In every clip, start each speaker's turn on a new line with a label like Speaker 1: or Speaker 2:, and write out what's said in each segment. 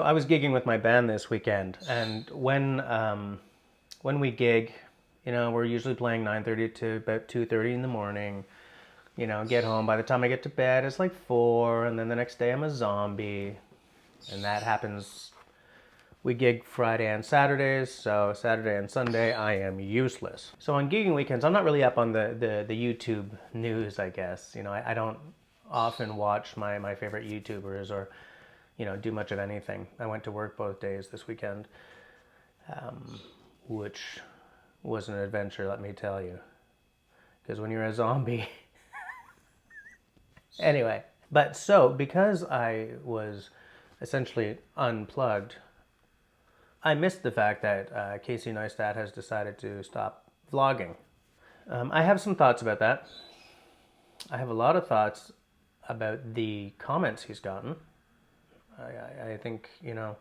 Speaker 1: I was gigging with my band this weekend, and when we gig, you know, we're usually playing 9:30 to about 2:30 in the morning. You know, get home. By the time I get to bed, it's like 4, and then the next day I'm a zombie, and that happens. We gig Friday and Saturdays, so Saturday and Sunday I am useless. So on gigging weekends, I'm not really up on the YouTube news, I guess. You know, I don't often watch my favorite YouTubers or, you know, do much of anything. I went to work both days this weekend, which was an adventure, let me tell you. Because when you're a zombie... Anyway, but so because I was essentially unplugged, I missed the fact that Casey Neistat has decided to stop vlogging. I have some thoughts about that. I have a lot of thoughts about the comments he's gotten. I think, you know,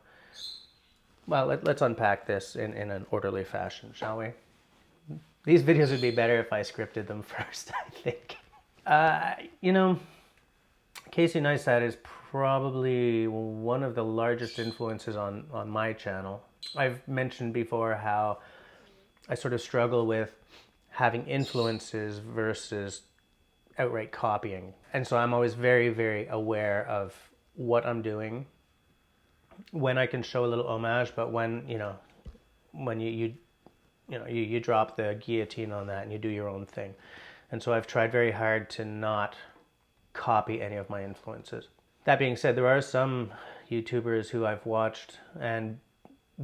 Speaker 1: well, let's unpack this in an orderly fashion, shall we? These videos would be better if I scripted them first, I think. You know, Casey Neistat is probably one of the largest influences on my channel. I've mentioned before how I sort of struggle with having influences versus outright copying. And so I'm always very, very aware of what I'm doing, when I can show a little homage, but when, you know, when you drop the guillotine on that and you do your own thing. And so I've tried very hard to not copy any of my influences. That being said, there are some YouTubers who I've watched and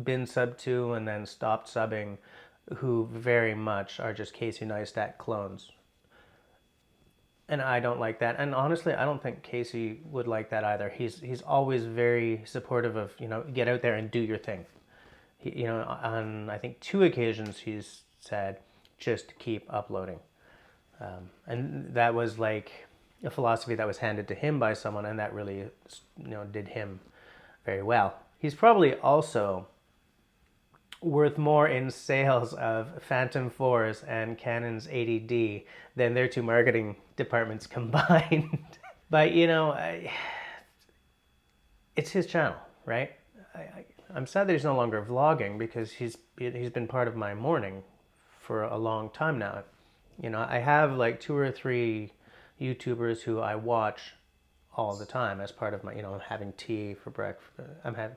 Speaker 1: been subbed to and then stopped subbing who very much are just Casey Neistat clones. And I don't like that. And honestly, I don't think Casey would like that either. He's always very supportive of, you know, get out there and do your thing. You know, on I think 2 occasions he's said, just keep uploading. And that was like a philosophy that was handed to him by someone, and that really, you know, did him very well. He's probably also worth more in sales of Phantom 4s and Canon's 80D than their 2 marketing departments combined. But, you know, it's his channel, right? I'm sad that he's no longer vlogging because he's been part of my morning for a long time now. You know, I have like 2 or 3 YouTubers who I watch all the time as part of my, you know, having tea for breakfast. I'm having...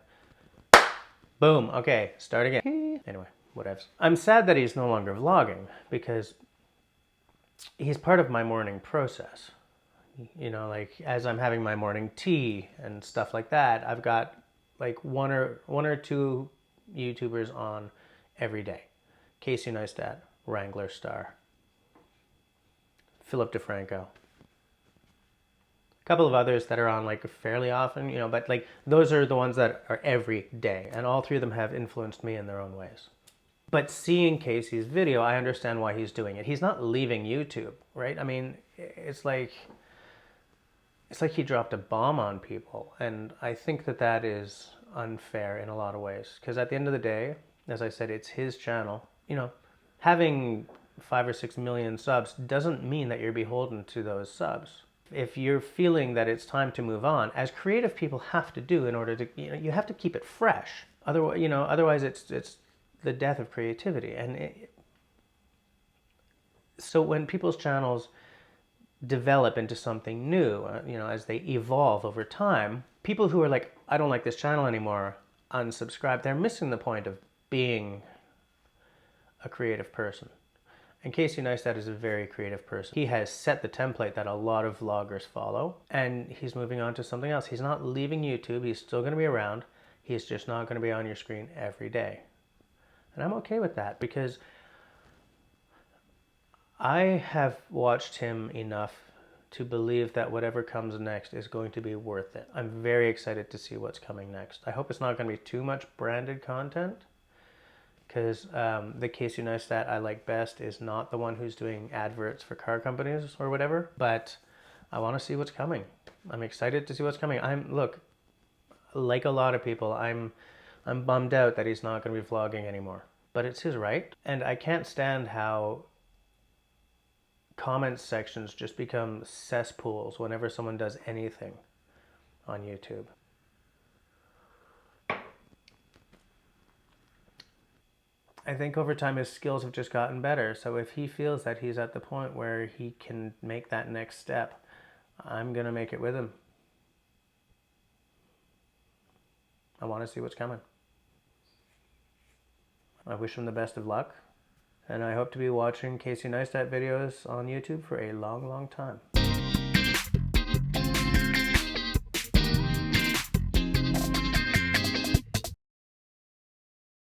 Speaker 1: Boom. Okay, start again. Anyway, whatever. I'm sad that he's no longer vlogging because he's part of my morning process. You know, like as I'm having my morning tea and stuff like that, I've got like one or two YouTubers on every day. Casey Neistat, Wrangler Star, Philip DeFranco. A couple of others that are on like fairly often, you know, but like those are the ones that are every day, and all 3 of them have influenced me in their own ways. But seeing Casey's video, I understand why he's doing it. He's not leaving YouTube, right? I mean, it's like he dropped a bomb on people, and I think that that is unfair in a lot of ways, because at the end of the day, as I said, it's his channel. You know, having 5 or 6 million subs doesn't mean that you're beholden to those subs. If you're feeling that it's time to move on, as creative people have to do in order to, you know, you have to keep it fresh. Otherwise, you know, otherwise it's the death of creativity. And so when people's channels develop into something new, you know, as they evolve over time, people who are like, I don't like this channel anymore, unsubscribe, they're missing the point of being a creative person. And Casey Neistat is a very creative person. He has set the template that a lot of vloggers follow, and he's moving on to something else. He's not leaving YouTube. He's still going to be around. He's just not going to be on your screen every day. And I'm okay with that because I have watched him enough to believe that whatever comes next is going to be worth it. I'm very excited to see what's coming next. I hope it's not going to be too much branded content, because the Casey Neistat I like best is not the one who's doing adverts for car companies or whatever, but I want to see what's coming. I'm excited to see what's coming. Look, like a lot of people, I'm bummed out that he's not going to be vlogging anymore, but it's his right. And I can't stand how comment sections just become cesspools whenever someone does anything on YouTube. I think over time his skills have just gotten better. So if he feels that he's at the point where he can make that next step, I'm going to make it with him. I want to see what's coming. I wish him the best of luck, and I hope to be watching Casey Neistat videos on YouTube for a long, long time.